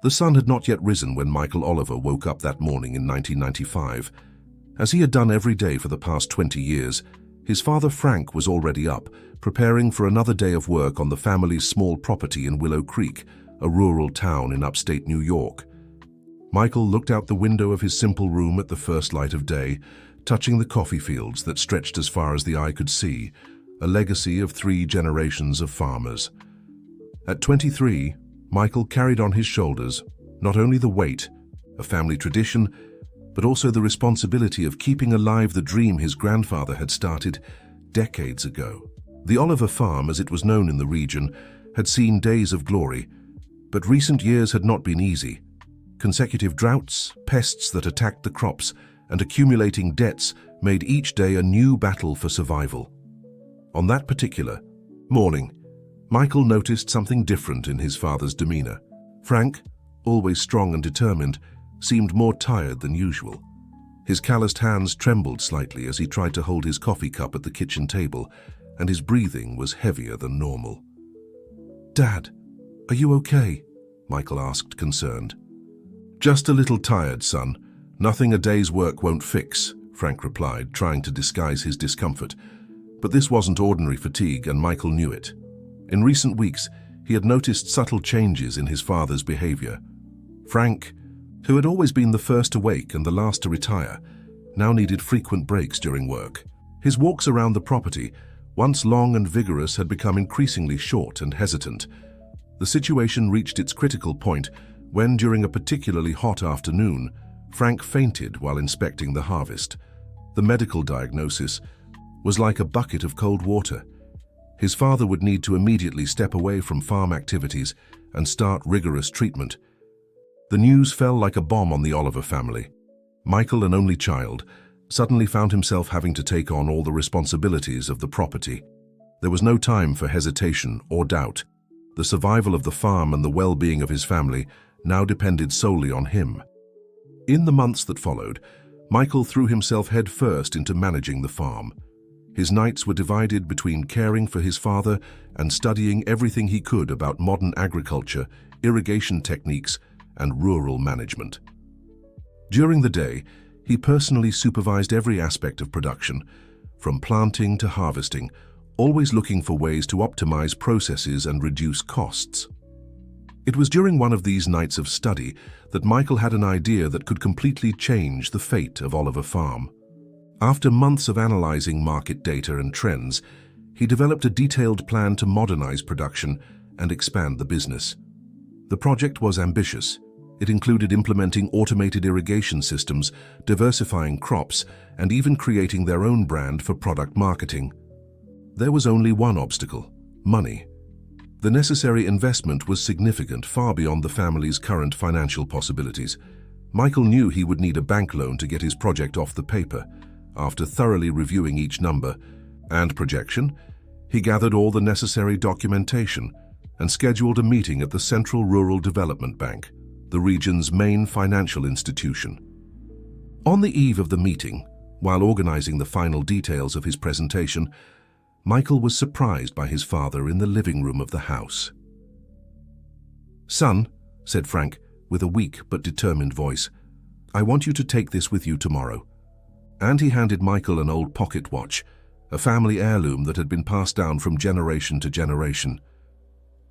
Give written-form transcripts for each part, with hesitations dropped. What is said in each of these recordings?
The sun had not yet risen when Michael Oliver woke up that morning in 1995. As he had done every day for the past 20 years, his father Frank was already up, preparing for another day of work on the family's small property in Willow Creek, a rural town in upstate New York. Michael looked out the window of his simple room at the first light of day, touching the coffee fields that stretched as far as the eye could see, a legacy of 3 generations of farmers. At 23, Michael carried on his shoulders not only the weight, a family tradition, but also the responsibility of keeping alive the dream his grandfather had started decades ago. The Oliver farm, as it was known in the region, had seen days of glory, but recent years had not been easy. Consecutive droughts, pests that attacked the crops, and accumulating debts made each day a new battle for survival. On that particular morning, Michael noticed something different in his father's demeanor. Frank, always strong and determined, seemed more tired than usual. His calloused hands trembled slightly as he tried to hold his coffee cup at the kitchen table, and his breathing was heavier than normal. "Dad, are you okay?" Michael asked, concerned. "Just a little tired, son. Nothing a day's work won't fix," Frank replied, trying to disguise his discomfort. But this wasn't ordinary fatigue, and Michael knew it. In recent weeks, he had noticed subtle changes in his father's behavior. Frank, who had always been the first awake and the last to retire, now needed frequent breaks during work. His walks around the property, once long and vigorous, had become increasingly short and hesitant. The situation reached its critical point when, during a particularly hot afternoon, Frank fainted while inspecting the harvest. The medical diagnosis was like a bucket of cold water. His father would need to immediately step away from farm activities and start rigorous treatment. The news fell like a bomb on the Oliver family. Michael, an only child, suddenly found himself having to take on all the responsibilities of the property. There was no time for hesitation or doubt. The survival of the farm and the well-being of his family now depended solely on him. In the months that followed, Michael threw himself headfirst into managing the farm. His nights were divided between caring for his father and studying everything he could about modern agriculture, irrigation techniques, and rural management. During the day, he personally supervised every aspect of production, from planting to harvesting, always looking for ways to optimize processes and reduce costs. It was during one of these nights of study that Michael had an idea that could completely change the fate of Oliver Farm. After months of analyzing market data and trends, he developed a detailed plan to modernize production and expand the business. The project was ambitious. It included implementing automated irrigation systems, diversifying crops, and even creating their own brand for product marketing. There was only one obstacle: money. The necessary investment was significant, far beyond the family's current financial possibilities. Michael knew he would need a bank loan to get his project off the paper. After thoroughly reviewing each number and projection, he gathered all the necessary documentation and scheduled a meeting at the Central Rural Development Bank, the region's main financial institution. On the eve of the meeting, while organizing the final details of his presentation, Michael was surprised by his father in the living room of the house. "Son," said Frank, with a weak but determined voice, "I want you to take this with you tomorrow." And he handed Michael an old pocket watch, a family heirloom that had been passed down from generation to generation.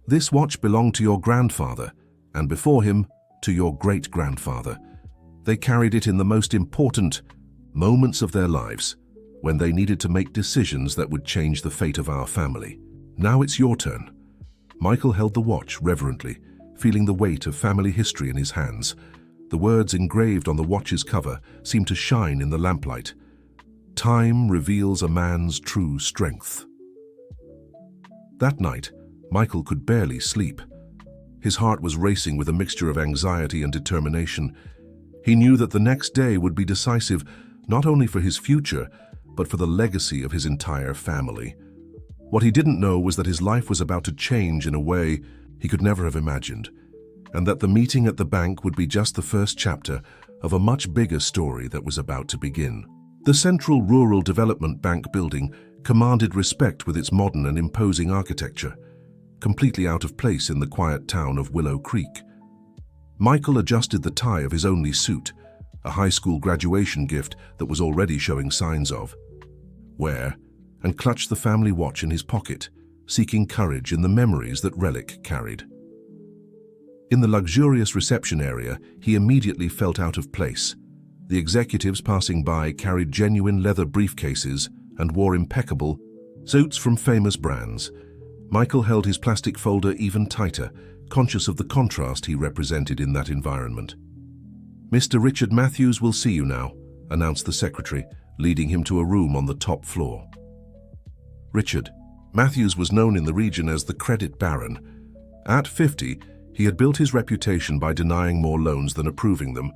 This watch belonged to your grandfather, and before him, to your great-grandfather. They carried it in the most important moments of their lives, when they needed to make decisions that would change the fate of our family. Now it's your turn. Michael held the watch reverently, feeling the weight of family history in his hands. The words engraved on the watch's cover seemed to shine in the lamplight. "Time reveals a man's true strength." That night, Michael could barely sleep. His heart was racing with a mixture of anxiety and determination. He knew that the next day would be decisive, not only for his future, but for the legacy of his entire family. What he didn't know was that his life was about to change in a way he could never have imagined, and that the meeting at the bank would be just the first chapter of a much bigger story that was about to begin. The Central Rural Development Bank building commanded respect with its modern and imposing architecture, completely out of place in the quiet town of Willow Creek. Michael adjusted the tie of his only suit, a high school graduation gift that was already showing signs of wear, and clutched the family watch in his pocket, seeking courage in the memories that relic carried. In the luxurious reception area, he immediately felt out of place. The executives passing by carried genuine leather briefcases and wore impeccable suits from famous brands. Michael held his plastic folder even tighter, conscious of the contrast he represented in that environment. "Mr. Richard Matthews will see you now," announced the secretary, leading him to a room on the top floor. Richard Matthews was known in the region as the Credit Baron. At 50, he had built his reputation by denying more loans than approving them,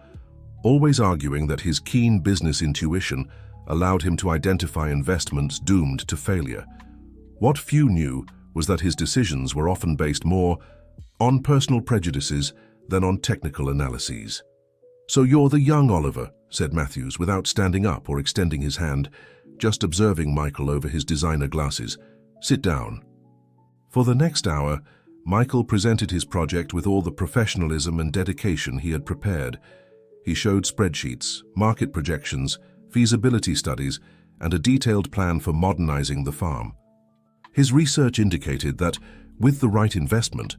always arguing that his keen business intuition allowed him to identify investments doomed to failure. What few knew was that his decisions were often based more on personal prejudices than on technical analyses. "So you're the young Oliver," said Matthews without standing up or extending his hand, just observing Michael over his designer glasses. "Sit down." For the next hour, Michael presented his project with all the professionalism and dedication he had prepared. He showed spreadsheets, market projections, feasibility studies, and a detailed plan for modernizing the farm. His research indicated that, with the right investment,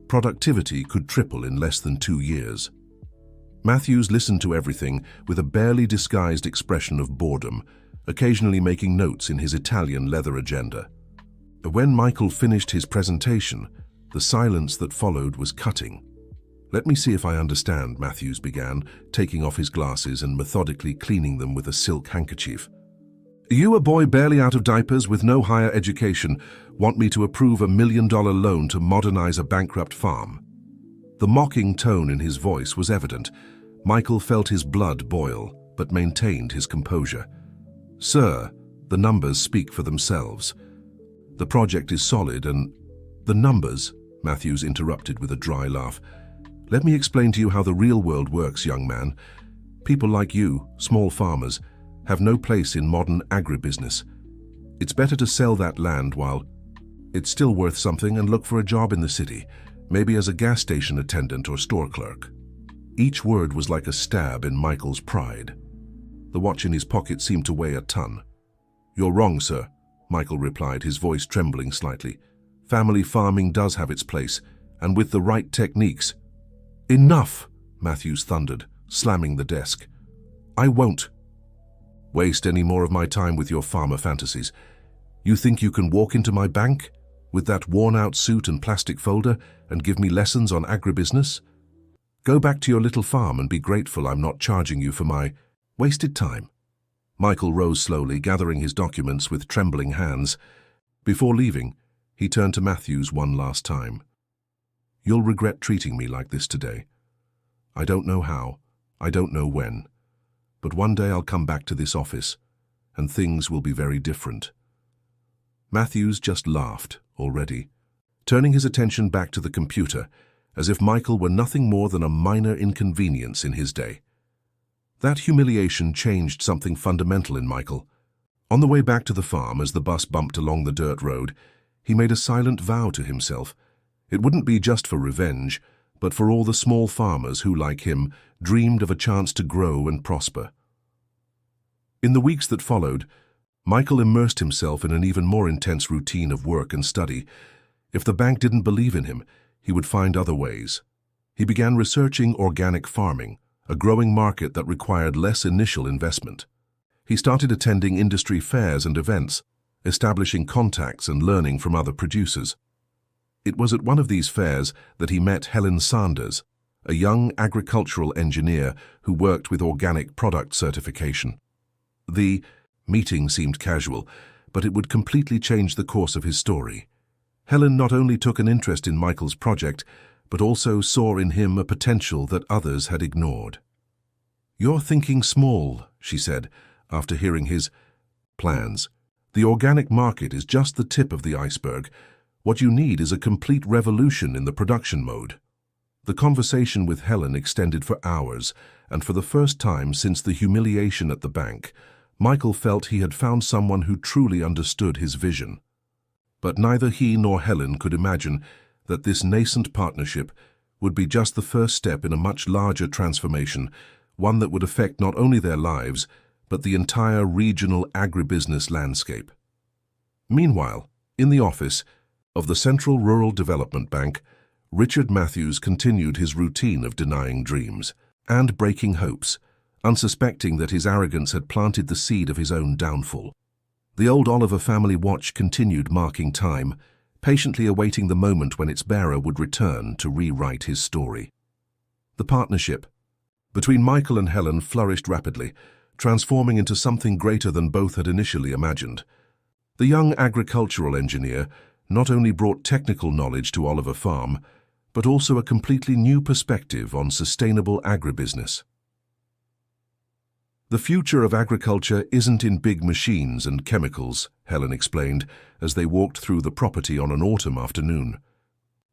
productivity could triple in less than 2 years. Matthews listened to everything with a barely disguised expression of boredom, occasionally making notes in his Italian leather agenda. When Michael finished his presentation, the silence that followed was cutting. "Let me see if I understand," Matthews began, taking off his glasses and methodically cleaning them with a silk handkerchief. "You, a boy barely out of diapers with no higher education, want me to approve $1 million loan to modernize a bankrupt farm?" The mocking tone in his voice was evident. Michael felt his blood boil, but maintained his composure. "Sir, the numbers speak for themselves. The project is solid and—" "The numbers," Matthews interrupted with a dry laugh. "Let me explain to you how the real world works, young man. People like you, small farmers, have no place in modern agribusiness. It's better to sell that land while it's still worth something and look for a job in the city, maybe as a gas station attendant or store clerk." Each word was like a stab in Michael's pride. The watch in his pocket seemed to weigh a ton. "You're wrong, sir," Michael replied, his voice trembling slightly. "Family farming does have its place, and with the right techniques—" "Enough!" Matthews thundered, slamming the desk. "I won't waste any more of my time with your farmer fantasies. You think you can walk into my bank with that worn-out suit and plastic folder and give me lessons on agribusiness? Go back to your little farm and be grateful I'm not charging you for my wasted time." Michael rose slowly, gathering his documents with trembling hands. Before leaving, he turned to Matthews one last time. "You'll regret treating me like this today. I don't know how, I don't know when, but one day I'll come back to this office, and things will be very different." Matthews just laughed already, turning his attention back to the computer, as if Michael were nothing more than a minor inconvenience in his day. That humiliation changed something fundamental in Michael. On the way back to the farm, as the bus bumped along the dirt road, he made a silent vow to himself. It wouldn't be just for revenge, but for all the small farmers who, like him, dreamed of a chance to grow and prosper. In the weeks that followed, Michael immersed himself in an even more intense routine of work and study. If the bank didn't believe in him, he would find other ways. He began researching organic farming, a growing market that required less initial investment. He started attending industry fairs and events, establishing contacts and learning from other producers. It was at one of these fairs that he met Helen Sanders, a young agricultural engineer who worked with organic product certification. The meeting seemed casual, but it would completely change the course of his story. Helen not only took an interest in Michael's project, but also saw in him a potential that others had ignored. "You're thinking small," she said, after hearing his plans. "The organic market is just the tip of the iceberg. What you need is a complete revolution in the production mode." The conversation with Helen extended for hours, and for the first time since the humiliation at the bank, Michael felt he had found someone who truly understood his vision. But neither he nor Helen could imagine that this nascent partnership would be just the first step in a much larger transformation, one that would affect not only their lives, but the entire regional agribusiness landscape. Meanwhile, in the office of the Central Rural Development Bank, Richard Matthews continued his routine of denying dreams and breaking hopes, unsuspecting that his arrogance had planted the seed of his own downfall. The old Oliver family watch continued marking time, patiently awaiting the moment when its bearer would return to rewrite his story. The partnership between Michael and Helen flourished rapidly, transforming into something greater than both had initially imagined. The young agricultural engineer not only brought technical knowledge to Oliver Farm, but also a completely new perspective on sustainable agribusiness. "The future of agriculture isn't in big machines and chemicals," Helen explained as they walked through the property on an autumn afternoon.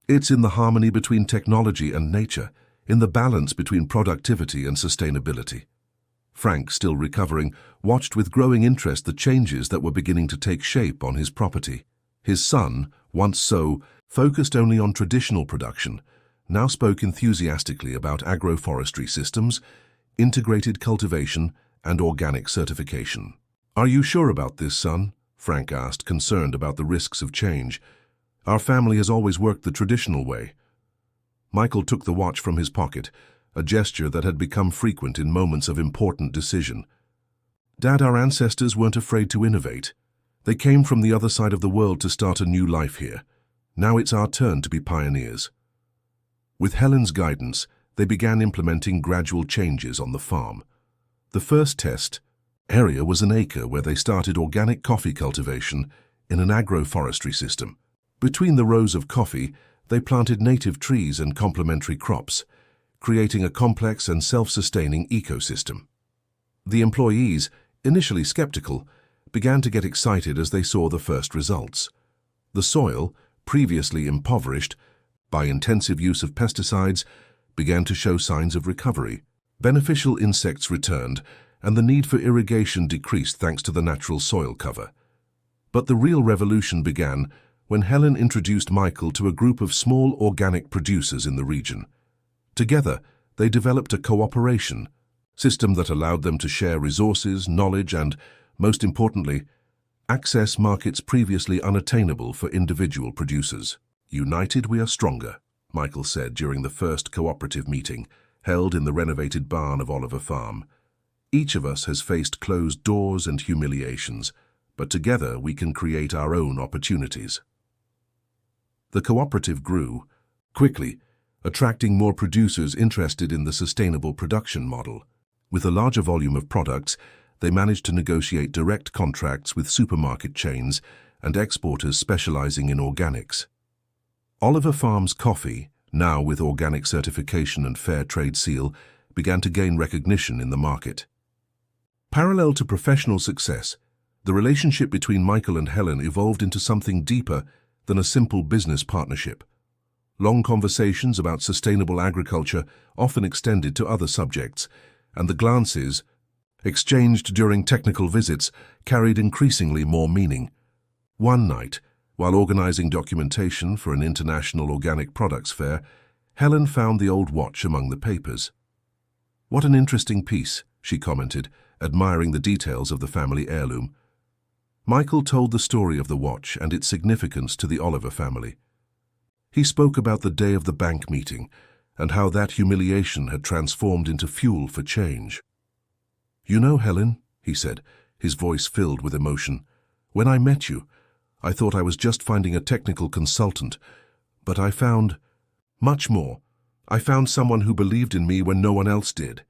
"It's in the harmony between technology and nature, in the balance between productivity and sustainability." Frank, still recovering, watched with growing interest the changes that were beginning to take shape on his property. His son, once so focused only on traditional production, now spoke enthusiastically about agroforestry systems, integrated cultivation, and organic certification. "Are you sure about this, son?" Frank asked, concerned about the risks of change. "Our family has always worked the traditional way." Michael took the watch from his pocket, a gesture that had become frequent in moments of important decision. "Dad, our ancestors weren't afraid to innovate. They came from the other side of the world to start a new life here. Now it's our turn to be pioneers." With Helen's guidance, they began implementing gradual changes on the farm. The first test area was an acre where they started organic coffee cultivation in an agroforestry system. Between the rows of coffee, they planted native trees and complementary crops, creating a complex and self-sustaining ecosystem. The employees, initially skeptical, began to get excited as they saw the first results. The soil, previously impoverished by intensive use of pesticides, began to show signs of recovery. Beneficial insects returned, and the need for irrigation decreased thanks to the natural soil cover. But the real revolution began when Helen introduced Michael to a group of small organic producers in the region. Together, they developed a cooperation system that allowed them to share resources, knowledge, and, most importantly, access markets previously unattainable for individual producers. "United we are stronger," Michael said during the first cooperative meeting, held in the renovated barn of Oliver Farm. "Each of us has faced closed doors and humiliations, but together we can create our own opportunities." The cooperative grew quickly, attracting more producers interested in the sustainable production model. With a larger volume of products, they managed to negotiate direct contracts with supermarket chains and exporters specializing in organics. Oliver Farm's coffee, now with organic certification and fair trade seal, began to gain recognition in the market. Parallel to professional success, the relationship between Michael and Helen evolved into something deeper than a simple business partnership. Long conversations about sustainable agriculture often extended to other subjects, and the glances exchanged during technical visits carried increasingly more meaning. One night, while organizing documentation for an international organic products fair, Helen found the old watch among the papers. "What an interesting piece," she commented, admiring the details of the family heirloom. Michael told the story of the watch and its significance to the Oliver family. He spoke about the day of the bank meeting and how that humiliation had transformed into fuel for change. "You know, Helen," he said, his voice filled with emotion, "when I met you, I thought I was just finding a technical consultant, but I found much more. I found someone who believed in me when no one else did."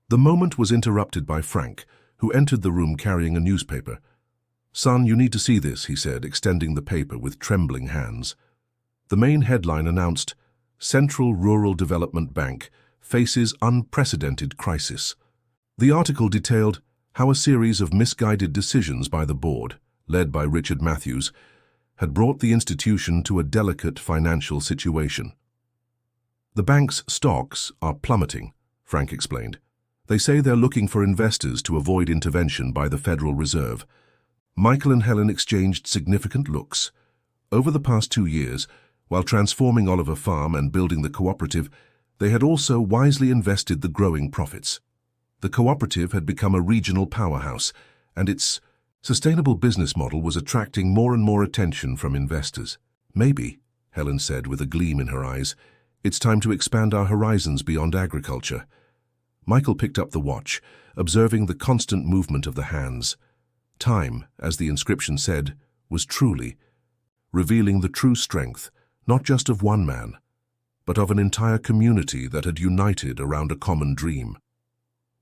The moment was interrupted by Frank, who entered the room carrying a newspaper. "Son, you need to see this," he said, extending the paper with trembling hands. The main headline announced, "Central Rural Development Bank faces unprecedented crisis." The article detailed how a series of misguided decisions by the board, led by Richard Matthews, had brought the institution to a delicate financial situation. "The bank's stocks are plummeting," Frank explained. "They say they're looking for investors to avoid intervention by the Federal Reserve." Michael and Helen exchanged significant looks. Over the past 2 years, While transforming Oliver Farm and building the cooperative, they had also wisely invested the growing profits. The cooperative had become a regional powerhouse, and its sustainable business model was attracting more and more attention from investors. "Maybe," Helen said with a gleam in her eyes, "it's time to expand our horizons beyond agriculture." Michael picked up the watch, observing the constant movement of the hands. Time, as the inscription said, was truly, revealing the true strength, not just of one man, but of an entire community that had united around a common dream.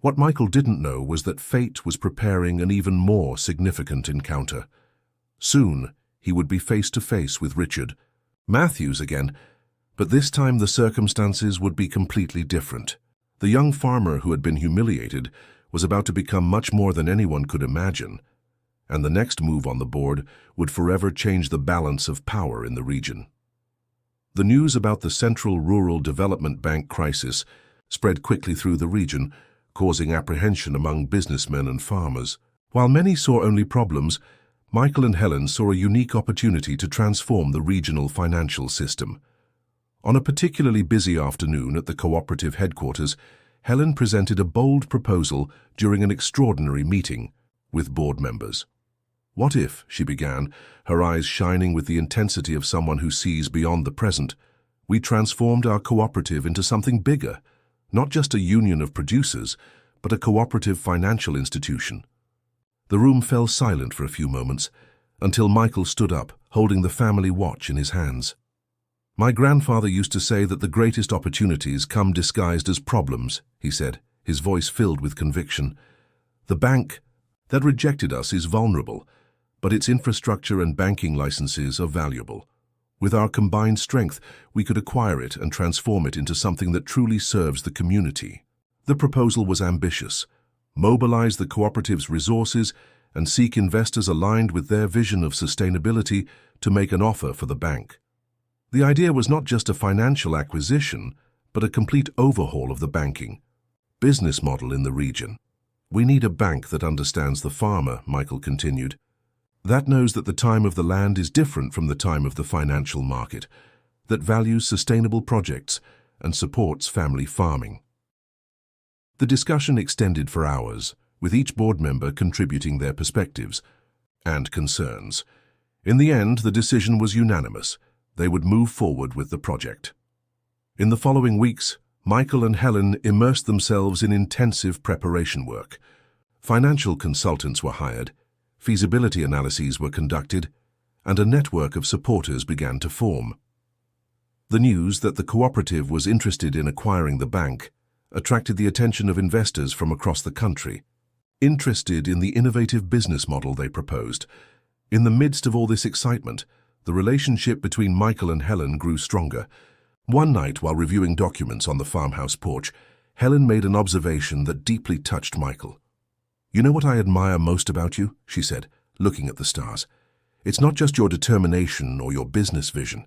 What Michael didn't know was that fate was preparing an even more significant encounter. Soon, he would be face to face with Richard Matthews again, but this time the circumstances would be completely different. The young farmer who had been humiliated was about to become much more than anyone could imagine, and the next move on the board would forever change the balance of power in the region. The news about the Central Rural Development Bank crisis spread quickly through the region, causing apprehension among businessmen and farmers. While many saw only problems, Michael and Helen saw a unique opportunity to transform the regional financial system. On a particularly busy afternoon at the cooperative headquarters, Helen presented a bold proposal during an extraordinary meeting with board members. "What if," she began, her eyes shining with the intensity of someone who sees beyond the present, "we transformed our cooperative into something bigger, not just a union of producers, but a cooperative financial institution?" The room fell silent for a few moments, until Michael stood up, holding the family watch in his hands. "My grandfather used to say that the greatest opportunities come disguised as problems," he said, his voice filled with conviction. "The bank that rejected us is vulnerable, but its infrastructure and banking licenses are valuable. With our combined strength, we could acquire it and transform it into something that truly serves the community." The proposal was ambitious: mobilize the cooperative's resources and seek investors aligned with their vision of sustainability to make an offer for the bank. The idea was not just a financial acquisition, but a complete overhaul of the banking business model in the region. "We need a bank that understands the farmer," Michael continued. "That knows that the time of the land is different from the time of the financial market, that values sustainable projects and supports family farming." The discussion extended for hours, with each board member contributing their perspectives and concerns. In the end, the decision was unanimous. They would move forward with the project. In the following weeks, Michael and Helen immersed themselves in intensive preparation work. Financial consultants were hired, feasibility analyses were conducted, and a network of supporters began to form. The news that the cooperative was interested in acquiring the bank attracted the attention of investors from across the country, interested in the innovative business model they proposed. In the midst of all this excitement, the relationship between Michael and Helen grew stronger. One night, while reviewing documents on the farmhouse porch, Helen made an observation that deeply touched Michael. "You know what I admire most about you?" she said, looking at the stars. "It's not just your determination or your business vision.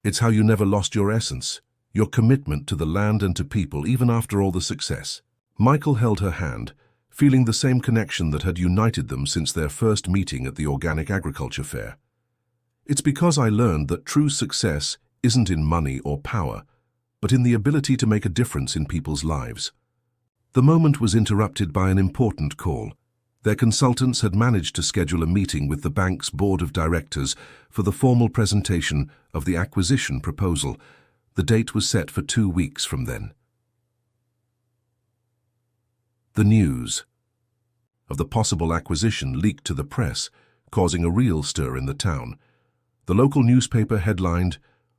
It's how you never lost your essence, your commitment to the land and to people, even after all the success." Michael held her hand, feeling the same connection that had united them since their first meeting at the Organic Agriculture Fair. "It's because I learned that true success isn't in money or power, but in the ability to make a difference in people's lives." The moment was interrupted by an important call. Their consultants had managed to schedule a meeting with the bank's board of directors for the formal presentation of the acquisition proposal. The date was set for 2 weeks from then. The news of the possible acquisition leaked to the press, causing a real stir in the town. The local newspaper headlined,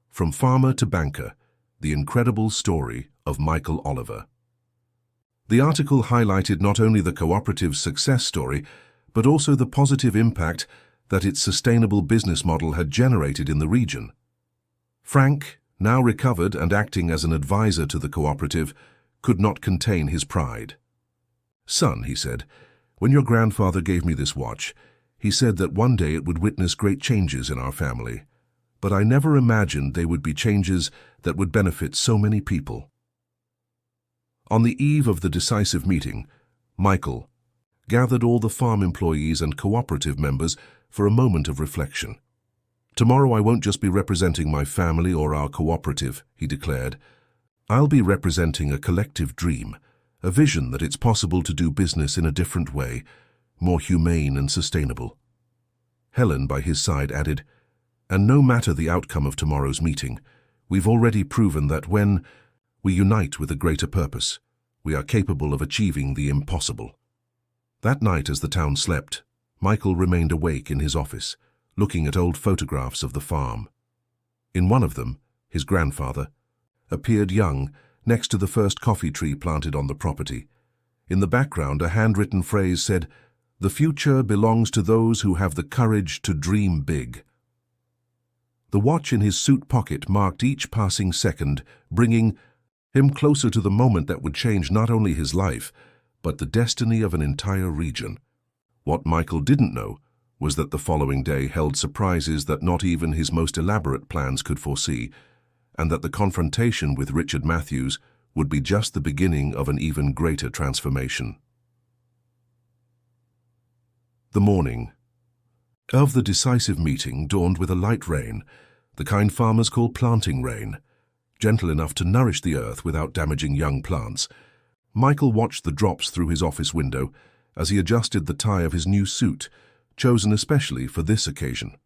"From Farmer to Banker, the incredible story of Michael Oliver." The article highlighted not only the cooperative's success story, but also the positive impact that its sustainable business model had generated in the region. Frank, now recovered and acting as an advisor to the cooperative, could not contain his pride. "Son," he said, "when your grandfather gave me this watch, he said that one day it would witness great changes in our family. But I never imagined they would be changes that would benefit so many people." On the eve of the decisive meeting, Michael gathered all the farm employees and cooperative members for a moment of reflection. Tomorrow I won't just be representing my family or our cooperative, he declared. I'll be representing a collective dream, a vision that it's possible to do business in a different way, more humane and sustainable. Helen, by his side, added, and no matter the outcome of tomorrow's meeting, we've already proven that when we unite with a greater purpose, we are capable of achieving the impossible. That night, as the town slept, Michael remained awake in his office, looking at old photographs of the farm. In one of them, his grandfather appeared young next to the first coffee tree planted on the property. In the background, a handwritten phrase said, "The future belongs to those who have the courage to dream big." The watch in his suit pocket marked each passing second, bringing him closer to the moment that would change not only his life, but the destiny of an entire region. What Michael didn't know was that the following day held surprises that not even his most elaborate plans could foresee, and that the confrontation with Richard Matthews would be just the beginning of an even greater transformation. The morning of the decisive meeting dawned with a light rain, the kind farmers call planting rain, gentle enough to nourish the earth without damaging young plants. Michael watched the drops through his office window as he adjusted the tie of his new suit, chosen especially for this occasion.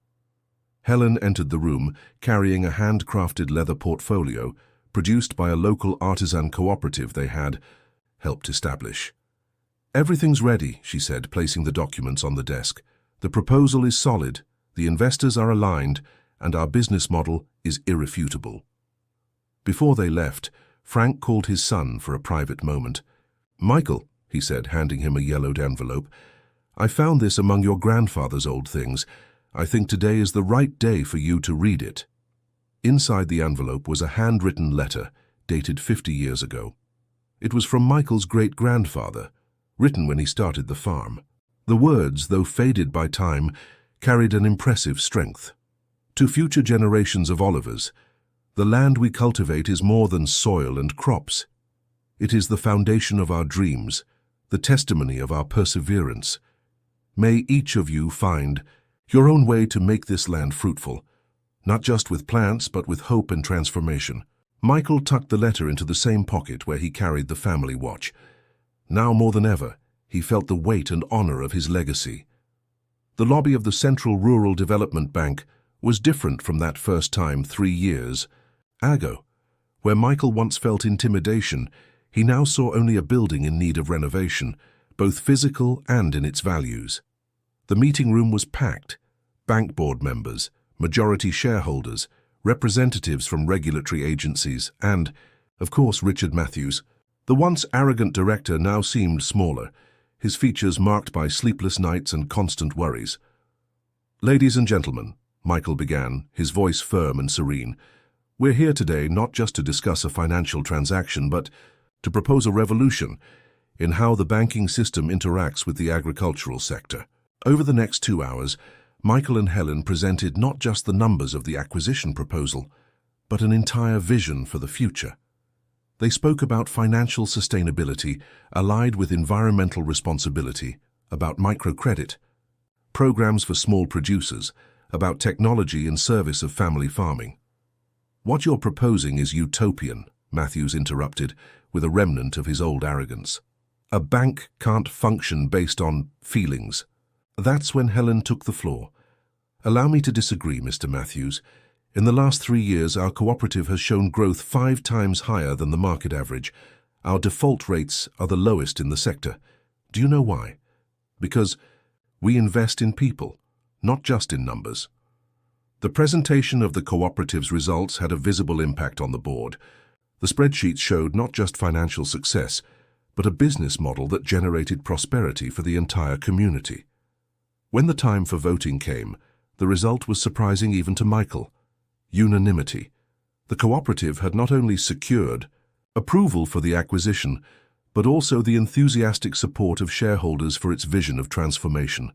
Helen entered the room carrying a handcrafted leather portfolio produced by a local artisan cooperative they had helped establish. "Everything's ready," she said, placing the documents on the desk. "The proposal is solid, the investors are aligned, and our business model is irrefutable." Before they left, Frank called his son for a private moment. "Michael," he said, handing him a yellowed envelope, "I found this among your grandfather's old things. I think today is the right day for you to read it." Inside the envelope was a handwritten letter dated 50 years ago. It was from Michael's great-grandfather, written when he started the farm. The words, though faded by time, carried an impressive strength. "To future generations of Olivers, the land we cultivate is more than soil and crops. It is the foundation of our dreams, the testimony of our perseverance. May each of you find your own way to make this land fruitful, not just with plants, but with hope and transformation." Michael tucked the letter into the same pocket where he carried the family watch. Now more than ever, he felt the weight and honor of his legacy. The lobby of the Central Rural Development Bank was different from that first time 3 years ago. Where Michael once felt intimidation, he now saw only a building in need of renovation, both physical and in its values. The meeting room was packed. Bank board members, majority shareholders, representatives from regulatory agencies, and, of course, Richard Matthews. The once arrogant director now seemed smaller, his features marked by sleepless nights and constant worries. "Ladies and gentlemen," Michael began, his voice firm and serene, "we're here today not just to discuss a financial transaction, but to propose a revolution in how the banking system interacts with the agricultural sector." Over the next 2 hours, Michael and Helen presented not just the numbers of the acquisition proposal, but an entire vision for the future. They spoke about financial sustainability allied with environmental responsibility, about microcredit, programs for small producers, about technology in service of family farming. "What you're proposing is utopian," Matthews interrupted, with a remnant of his old arrogance. "A bank can't function based on feelings." That's when Helen took the floor. "Allow me to disagree, Mr. Matthews. In the last 3 years, our cooperative has shown growth 5 times higher than the market average. Our default rates are the lowest in the sector. Do you know why? Because we invest in people, not just in numbers." The presentation of the cooperative's results had a visible impact on the board. The spreadsheets showed not just financial success, but a business model that generated prosperity for the entire community. When the time for voting came, the result was surprising even to Michael. Unanimity. The cooperative had not only secured approval for the acquisition, but also the enthusiastic support of shareholders for its vision of transformation.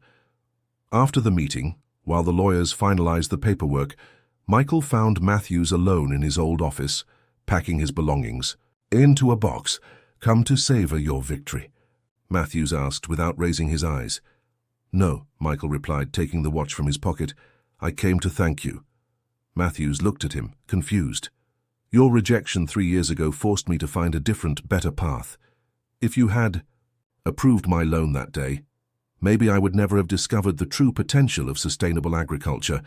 After the meeting, while the lawyers finalized the paperwork, Michael found Matthews alone in his old office, packing his belongings. "Into a box. Come to savor your victory?" Matthews asked without raising his eyes. "No," Michael replied, taking the watch from his pocket. "I came to thank you. Matthews looked at him, confused. Your rejection 3 years ago forced me to find a different, better path. If you had approved my loan that day, maybe I would never have discovered the true potential of sustainable agriculture,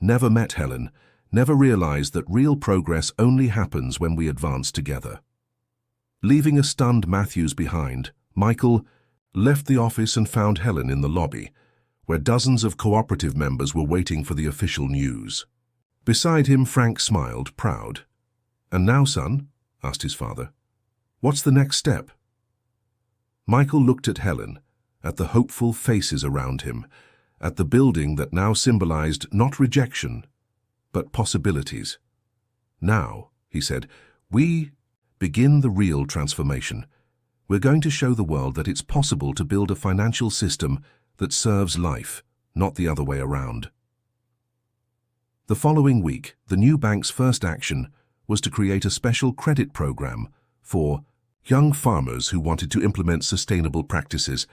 never met Helen, never realized that real progress only happens when we advance together. Leaving a stunned Matthews behind, Michael left the office and found Helen in the lobby, where dozens of cooperative members were waiting for the official news. Beside him, Frank smiled, proud. "And now, son?" asked his father. "What's the next step?" Michael looked at Helen, at the hopeful faces around him, at the building that now symbolized not rejection, but possibilities. "Now," he said, "we begin the real transformation. We're going to show the world that it's possible to build a financial system that serves life, not the other way around." The following week, the new bank's first action was to create a special credit program for young farmers who wanted to implement sustainable practices.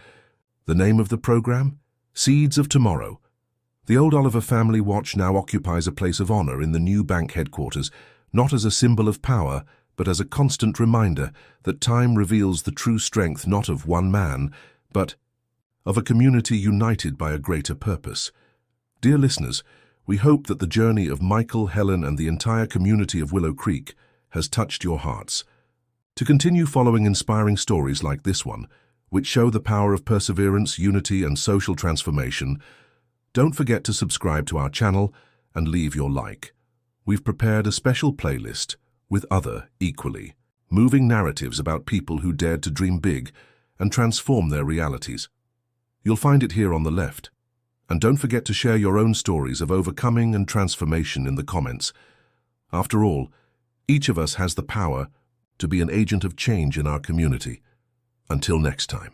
The name of the program? Seeds of Tomorrow. The old Oliver family watch now occupies a place of honor in the new bank headquarters, not as a symbol of power, but as a constant reminder that time reveals the true strength not of one man, but of a community united by a greater purpose. Dear listeners, we hope that the journey of Michael, Helen, and the entire community of Willow Creek has touched your hearts. To continue following inspiring stories like this one, which show the power of perseverance, unity, and social transformation, don't forget to subscribe to our channel and leave your like. We've prepared a special playlist with other, equally moving narratives about people who dared to dream big and transform their realities. You'll find it here on the left. And don't forget to share your own stories of overcoming and transformation in the comments. After all, each of us has the power to be an agent of change in our community. Until next time.